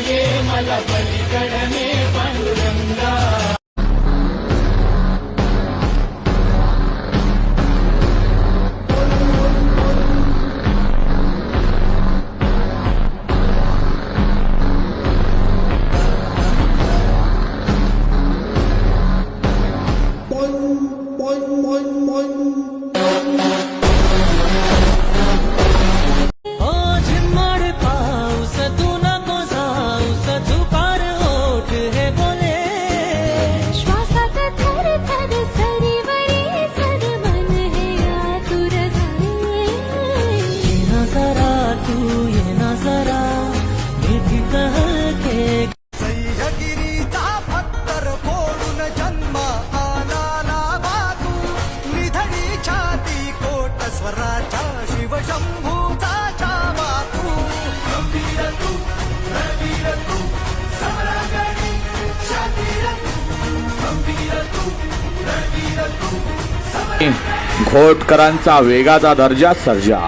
ये मला पलीकडे पांडुरंगा. सह्यागिरीचा पत्तर फोडून जन्म आला लाभा तू, निधडी छाती कोट स्वराच्या शिवशंभूचा छावा तू. गंभीर तू, रणवीर तू, समरांगणी शातीर तू. गंभीर तू, रणवीर तू. घोटकरांचा वेगाचा दर्जा सर्जा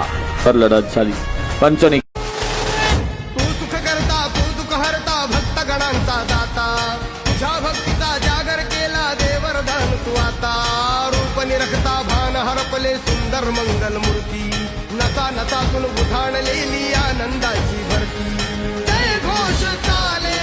तर लढत झाली. पंचनी तू सुख करता, तू दुःख हरता, भक्त गणांचा दाता. तुझ्या भक्तीचा जागर केला देवरदान तू आता. रूप निरखता भान हरपले सुंदर मंगल मूर्ती. नसा नसातून उठाणलेली आनंदाची भरती. जय घोष चाले